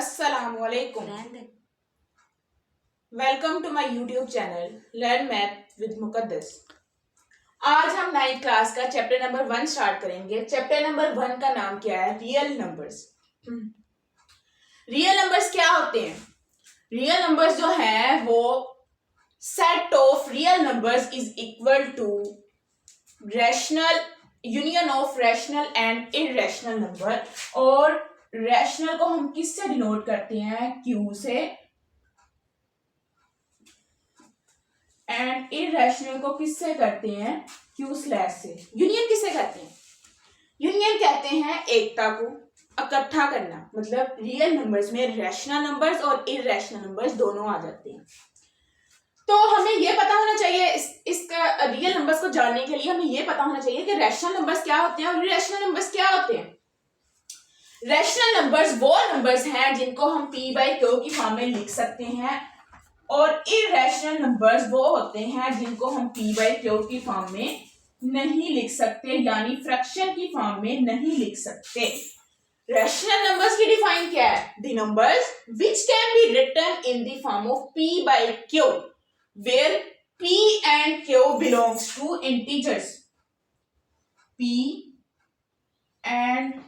अस्सलामुअलैकुम। Welcome to my YouTube channel learn math with Mukaddas. आज हम 9th क्लास का चैप्टर नंबर 1 स्टार्ट करेंगे। चैप्टर नंबर 1 का नाम क्या है? Real numbers. रियल नंबर्स क्या होते हैं? रियल नंबर्स जो है वो set of real numbers is equal to rational union of rational and irrational number. और रैशनल को हम किससे डिनोट करते हैं? क्यू से। एंड इररेशनल को किससे करते हैं? क्यू स्लैश से। यूनियन किससे कहते हैं? यूनियन कहते हैं एकता को इकट्ठा करना। मतलब रियल नंबर्स में रैशनल नंबर्स और इररेशनल नंबर्स दोनों आ जाते हैं। तो हमें यह पता होना चाहिए, इसका रियल नंबर्स को जानने के लिए हमें यह पता होना चाहिए कि रैशनल नंबर्स क्या होते हैं और इररेशनल नंबर्स क्या होते हैं। रैशनल नंबर्स वो नंबर्स हैं जिनको हम p बाई क्यू की फॉर्म में लिख सकते हैं, और इररेशनल नंबर्स वो होते हैं जिनको हम p बाई क्यू की फॉर्म में नहीं लिख सकते, यानी फ्रैक्शन की फॉर्म में नहीं लिख सकते। रैशनल नंबर्स की डिफाइन क्या है? The numbers which can be written in the form of p by Q where p and q belongs to integers। p and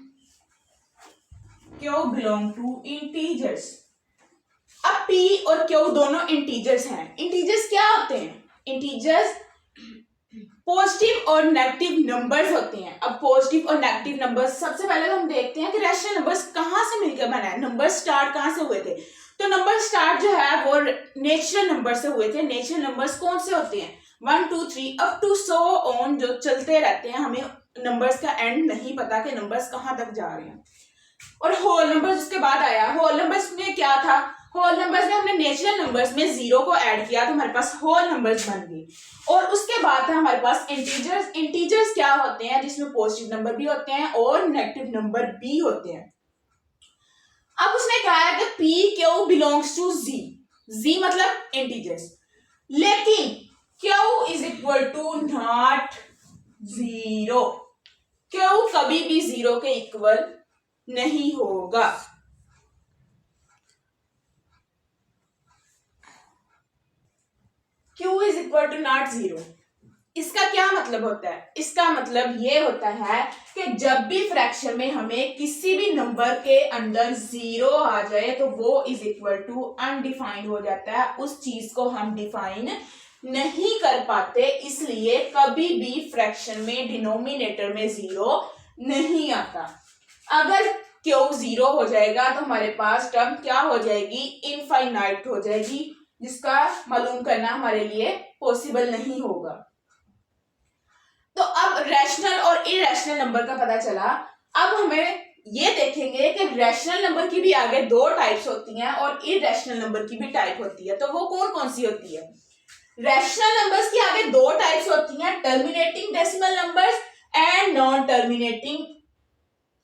q belong to integers। अब p और q दोनों integers हैं। Integers क्या होते हैं? Integers positive और negative numbers होते हैं। अब पॉजिटिव और नेगेटिव नंबर्स सबसे पहले तो हम देखते हैं कि रैशनल नंबर्स कहां से मिलकर बना है। नंबर स्टार्ट कहां से हुए थे? तो नंबर स्टार्ट जो है वो नेचुरल नंबर से हुए थे। नेचुरल नंबर्स कौन से होते हैं? 1 2 3 अप टू सो ऑन, जो चलते रहते हैं। हमें नंबर्स का एंड नहीं पता कि नंबर्स कहां तक जा रहे हैं। और होल नंबर्स उसके बाद आया। होल नंबर्स में क्या था? होल नंबर्स में हमने नेचुरल नंबर्स में जीरो को ऐड किया तो हमारे पास होल नंबर्स बन गए। और उसके बाद था हमारे पास इंटीजर्स। इंटीजर्स क्या होते हैं? जिसमें पॉजिटिव नंबर भी होते हैं और नेगेटिव नंबर भी होते हैं। अब उसने कहा है कि p q belongs to z। z मतलब इंटीजर्स, लेकिन q is equal to not zero. q कभी भी जीरो के इक्वल नहीं होगा। q is equal to not zero. इसका क्या मतलब होता है? इसका मतलब ये होता है कि जब भी फ्रैक्शन में हमें किसी भी नंबर के अंदर जीरो आ जाए तो वो इज इक्वल टू अनडिफाइंड हो जाता है। उस चीज को हम डिफाइन नहीं कर पाते, इसलिए कभी भी फ्रैक्शन में डिनोमिनेटर में जीरो नहीं आता। अगर क्यू जीरो हो जाएगा तो हमारे पास टर्म क्या हो जाएगी? इनफाइनाइट हो जाएगी, जिसका मालूम करना हमारे लिए पॉसिबल नहीं होगा। तो अब रैशनल और इररेशनल नंबर का पता चला। अब हमें ये देखेंगे कि रैशनल नंबर की भी आगे दो टाइप्स होती हैं और इररेशनल नंबर की भी टाइप होती है। तो वो कौन कौन सी होती है? रैशनल नंबर्स की आगे दो टाइप्स होती हैं, terminating decimal numbers and non terminating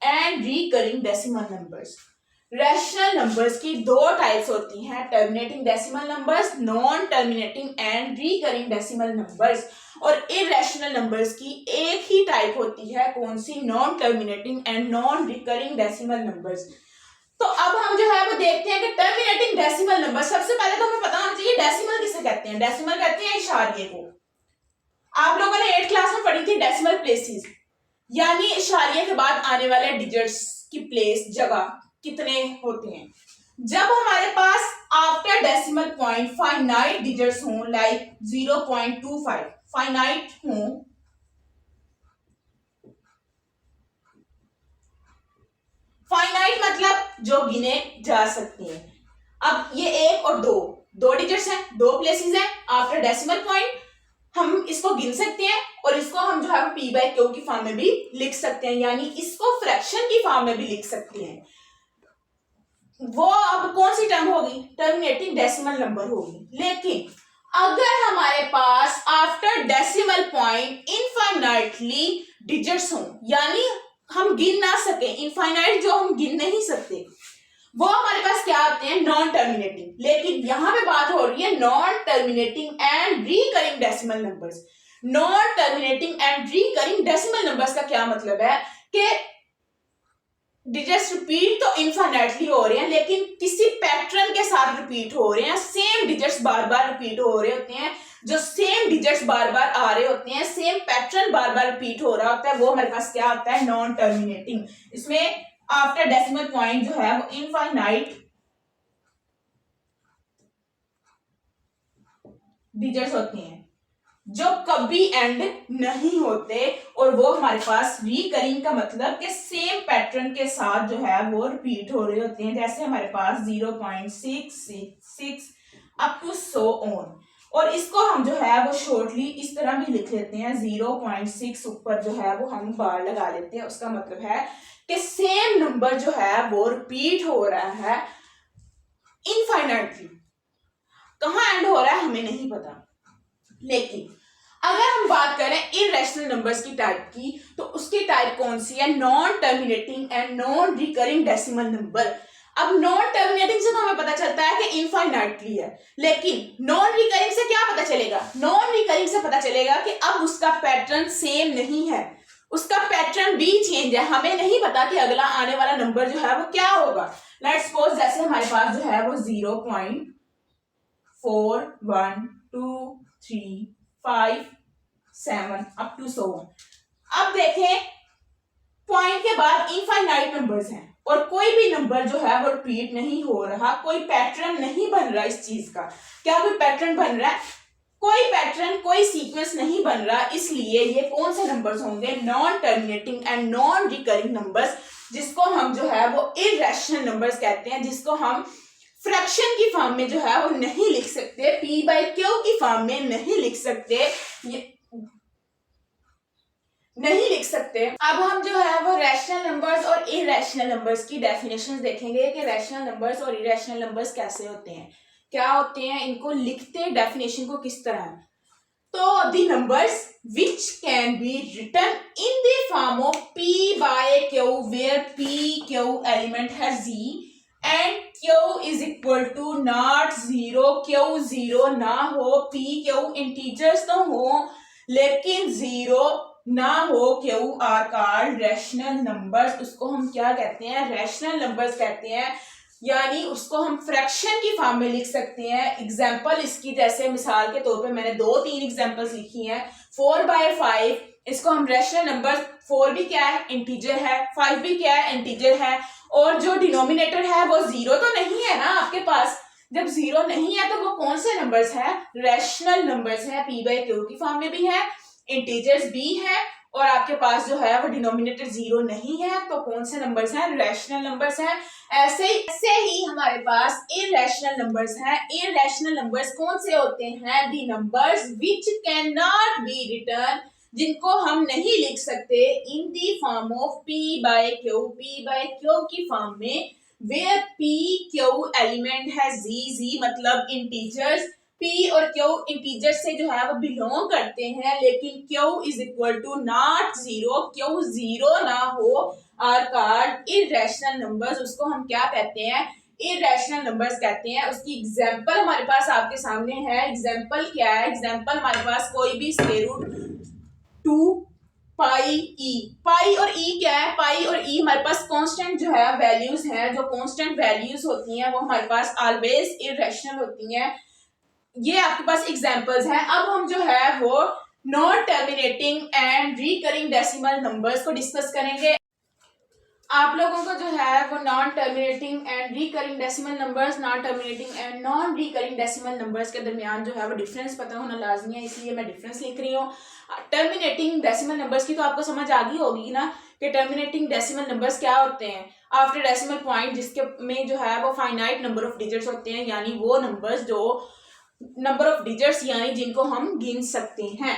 and recurring decimal numbers. Rational numbers की दो टाइप्स होती हैं, terminating decimal numbers, non terminating and recurring decimal numbers. और इररेशनल नंबर्स की एक ही टाइप होती है, कौन सी? Non terminating and non recurring decimal numbers. तो अब हम जो है वो देखते हैं कि टर्मिनेटिंग डेसिमल नंबर, सबसे पहले तो हमें पता होना चाहिए डेसिमल किसे कहते हैं। डेसिमल कहते हैं इशारिये को। आप लोगों ने 8th क्लास में पढ़ी थी डेसिमल प्लेसेस, यानी इशारिये के बाद आने वाले डिजिट्स की प्लेस, जगह कितने होते हैं। जब हमारे पास after decimal point finite digits हों, लाइक 0.25 फाइनाइट हों, फाइनाइट मतलब जो गिने जा सकते हैं। अब ये एक और दो डिजिट्स हैं, दो प्लेसेस हैं आफ्टर डेसिमल पॉइंट। हम इसको गिन सकते हैं और इसको हम जो है p बाई क्यू की फॉर्म में भी लिख सकते हैं, यानी इसको फ्रैक्शन की फॉर्म में भी लिख सकते हैं। वो अब कौन सी टर्म होगी? टर्मिनेटिंग डेसिमल नंबर होगी। लेकिन अगर हमारे पास after decimal point infinitely digits हों, यानी हम गिन ना सके, इनफाइनाइट जो हम गिन नहीं सकते, वो हमारे पास क्या आते हैं? Non terminating. लेकिन यहां पे बात हो रही है non terminating and recurring decimal numbers. Non terminating and recurring decimal numbers का क्या मतलब है कि डिजिट्स रिपीट तो इनफाइनाइटली हो रहे हैं, लेकिन किसी पैटर्न के साथ रिपीट हो रहे हैं। सेम डिजिट्स बार बार रिपीट हो रहे होते हैं। जो सेम डिजिट्स बार बार आ रहे होते हैं, सेम पैटर्न बार बार रिपीट हो रहा होता है, वो हमारे पास क्या होता है? Non terminating. इसमें आफ्टर डेसिमल पॉइंट जो है वो इनफाइनाइट डिजिट्स होती हैं जो कभी एंड नहीं होते, और वो हमारे पास रिकरिंग का मतलब कि सेम पैटर्न के साथ जो है वो रिपीट हो रहे होते हैं। जैसे हमारे पास 0.666 अप टू सो ऑन, और इसको हम जो है वो शॉर्टली इस तरह भी लिख लेते हैं। 0.6 ऊपर जो है वो हम बार लगा लेते हैं। उसका मतलब है कि सेम नंबर जो है वो रिपीट हो रहा है इनफाइनाइटली। कहाँ एंड हो रहा है हमें नहीं पता, लेकिन अगर हम बात करें इररेशनल नंबर्स की टाइप की, तो उसकी टाइप कौन सी है? Non terminating and non recurring decimal number. अब नॉन टर्मिनेटिंग से तो हमें पता चलता है कि इनफाइनाइटली है, लेकिन नॉन रिकरिंग से क्या पता चलेगा? नॉन रिकरिंग से पता चलेगा कि अब उसका पैटर्न सेम नहीं है, उसका पैटर्न भी चेंज है। हमें नहीं पता कि अगला आने वाला नंबर जो है वो क्या होगा। लेट्स सपोज जैसे हमारे पास जो है वो 0.4 1 2 3 5 7 अप टू सो ऑन। अब देखें, पॉइंट के बाद इनफाइनाइट नंबर्स हैं और कोई भी नंबर जो है वो रिपीट नहीं हो रहा, कोई पैटर्न नहीं बन रहा इस चीज का। क्या कोई पैटर्न बन रहा है? कोई पैटर्न, कोई सीक्वेंस नहीं बन रहा। इसलिए ये कौन से नंबर्स होंगे? Non terminating and non recurring numbers, जिसको हम जो है वो इररेशनल नंबर्स कहते हैं, जिसको हम फ्रैक्शन की फॉर्म में जो है वो नहीं लिख सकते, p बाई क्यू की फॉर्म में नहीं लिख सकते, नहीं लिख सकते। अब हम जो है वो रैशनल नंबर्स और इररेशनल नंबर्स की डेफिनेशंस देखेंगे कि रैशनल नंबर्स और इररेशनल नंबर्स कैसे होते हैं, क्या होते हैं, इनको लिखते डेफिनेशन को किस तरह है। तो the numbers which can be written in the form of p by q where p q element है z and q is equal to not 0, q 0 ना हो, p q इंटीजर्स तो हो लेकिन 0 ना हो, Q R called rational numbers. उसको हम क्या कहते हैं? रैशनल नंबर्स कहते हैं, यानी उसको हम फ्रैक्शन की फॉर्म में लिख सकते हैं। एग्जांपल इसकी, जैसे मिसाल के तौर पे मैंने 2-3 एग्जांपल्स लिखी हैं। 4/5 इसको हम रैशनल नंबर, 4 भी क्या है? इंटीजर है। 5 भी क्या है? इंटीजर है। और जो डिनोमिनेटर है वो 0 तो नहीं है ना आपके पास। जब 0 नहीं है तो वो कौन से नंबर्स है? रैशनल नंबर्स है। p बाई क्यू की फॉर्म में भी है, इंटीजर्स भी है, और आपके पास जो है वो डिनोमिनेटर 0 नहीं है, तो कौन से नंबर्स हैं? रैशनल नंबर्स हैं। ऐसे ही हमारे पास इररेशनल नंबर्स हैं। इररेशनल नंबर्स कौन से होते हैं? The numbers which can not be written, जिनको हम नहीं लिख सकते in the form of p by Q, p by Q की फॉर्म में, वेयर p क्यू एलिमेंट है z मतलब इंटीजर्स। p और q इंटीजर से जो है वो बिलोंग करते हैं, लेकिन q is equal to not 0, q 0 ना हो, आर कॉल्ड इररेशनल नंबर्स। उसको हम क्या कहते हैं? इररेशनल नंबर्स कहते हैं। उसकी एग्जांपल हमारे पास आपके सामने है। एग्जांपल क्या है? एग्जांपल हमारे पास कोई भी स्क्वायर रूट 2 पाई ई। पाई और ई क्या है? पाई और ई हमारे पास कांस्टेंट जो है वैल्यूज हैं। जो कांस्टेंट वैल्यूज होती हैं वो हमारे पास ऑलवेज इररेशनल होती हैं। ये आपके पास एग्जांपल्स हैं। अब हम जो है वो non terminating and recurring decimal numbers को डिस्कस करेंगे। आप लोगों को जो है वो non terminating and recurring decimal numbers, non terminating and non recurring decimal numbers के दरमियान जो है वो डिफरेंस पता होना लाजमी है, इसलिए मैं डिफरेंस लिख रही हूँ। टर्मिनेटिंग डेसिमल नंबर्स की तो आपको समझ आ गई होगी ना कि टर्मिनेटिंग डेसिमल नंबर्स क्या होते हैं। आफ्टर डेसिमल पॉइंट जिसके में जो है वो फाइनाइट नंबर ऑफ डिजिट्स होते हैं, यानी वो नंबर्स जो नंबर ऑफ डिजिट्स यानी जिनको हम गिन सकते हैं।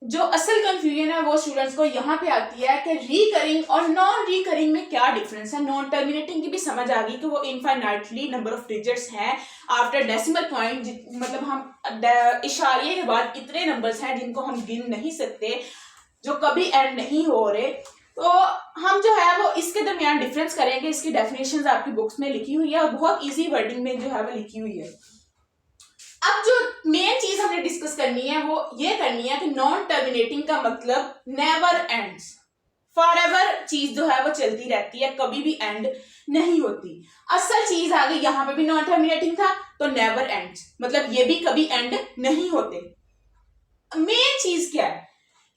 जो असल कंफ्यूजन है वो स्टूडेंट्स को यहाँ पे आती है कि रिकरिंग और नॉन रिकरिंग में क्या डिफरेंस है। नॉन टर्मिनेटिंग की भी समझ आ गई कि वो इनफाइनाइटली नंबर ऑफ डिजिट्स हैं आफ्टर डेसिमल पॉइंट, मतलब हम इशारे के बाद इतने नंबर्स हैं जिनको हम गिन नहीं सकते, जो कभी एंड नहीं हो रहे। तो हम जो है वो इसके दरमियान डिफरेंस करेंगे। इसकी डेफिनेशन आपकी बुक्स में लिखी हुई है और बहुत ईजी वर्डिंग में जो है वो लिखी हुई है। अब जो मेन चीज हमने डिस्कस करनी है वो ये करनी है कि नॉन टर्मिनेटिंग का मतलब नेवर एंड्स, फॉरएवर चीज जो है वो चलती रहती है, कभी भी एंड नहीं होती। असल चीज आ गई, यहां पे भी नॉन टर्मिनेटिंग था तो नेवर एंड्स, मतलब ये भी कभी एंड नहीं होते। मेन चीज क्या है,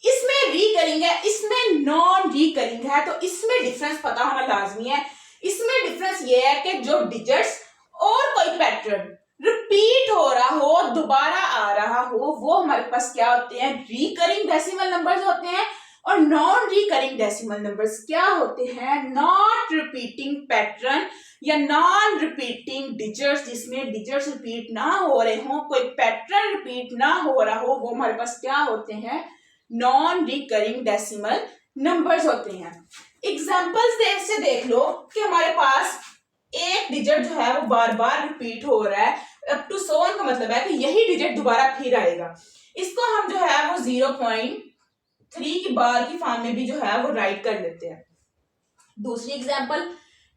इसमें रिकरिंग है, इसमें नॉन रिकरिंग है, तो इसमें डिफरेंस पता होना लाजमी है। इसमें डिफरेंस ये है कि जो डिजिट्स और कोई पैटर्न रिपीट हो रहा हो, दोबारा आ रहा हो, वो हमारे पास क्या होते हैं, रिकरिंग डेसिमल नंबर्स होते हैं। और नॉन रिकरिंग डेसिमल नंबर्स क्या होते हैं, नॉट रिपीटिंग पैटर्न या नॉन रिपीटिंग डिजिट्स, जिसमें डिजिट्स रिपीट ना हो रहे हो, कोई पैटर्न रिपीट ना हो रहा हो, वो हमारे पास क्या होते हैं, नॉन रिकरिंग डेसिमल नंबर्स होते हैं। एग्जांपल्स से देख लो कि हमारे पास एक डिजिट जो है वो बार बार रिपीट हो रहा है, अप टू सो ऑन का मतलब है कि यही डिजिट दोबारा फिर आएगा। इसको हम जो है वो 0.3 की बार की फॉर्म में भी जो है वो राइट कर लेते हैं। दूसरी एग्जांपल,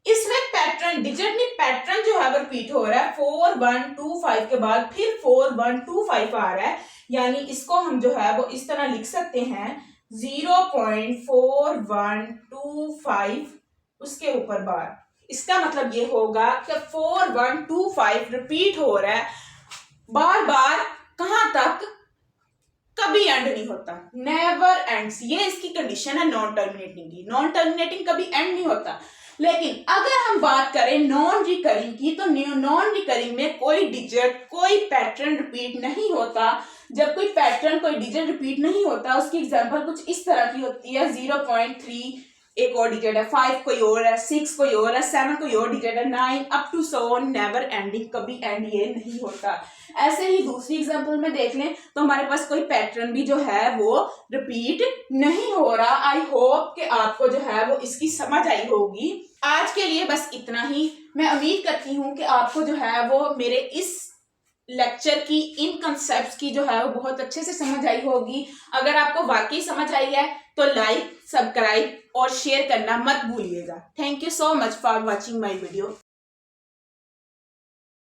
इसमें पैटर्न डिजिट नहीं, पैटर्न जो है वो रिपीट हो रहा है, 4125 के बाद फिर 4125 आ रहा है, यानी इसको हम जो है वो इस तरह लिख सकते हैं 0.4125 उसके ऊपर बार। इसका मतलब ये होगा कि 4125 रिपीट हो रहा है बार बार, कहां तक, कभी एंड नहीं होता, नेवर एंड्स। ये इसकी कंडीशन है नॉन टर्मिनेटिंग की, नॉन टर्मिनेटिंग कभी एंड नहीं होता। लेकिन अगर हम बात करें नॉन रिकरिंग की, तो नॉन रिकरिंग में कोई डिजिट कोई पैटर्न रिपीट नहीं होता। जब कोई पैटर्न कोई डिजिट रिपीट नहीं होता, उसकी एग्जांपल कुछ इस तरह की होती है, 0.3 एक और डिजिट है, 5 कोई और है, 6 कोई और है, 7 कोई और डिजिट है, 9 up to so on, never ending, कभी एंड ये नहीं होता। ऐसे ही दूसरी एग्जांपल में देख लें तो हमारे पास कोई पैटर्न भी जो है वो रिपीट नहीं हो रहा। आई होप कि आपको जो है वो इसकी समझ आई होगी। आज के लिए बस इतना ही। मैं उम्मीद करती हूँ कि आपको जो है वो मेरे इस लेक्चर की इन कंसेप्ट्स की जो है वो बहुत अच्छे से समझ आई होगी। अगर आपको वाकई समझ आई है तो लाइक, सब्सक्राइब और शेयर करना मत भूलिएगा। Thank you so much for watching my video.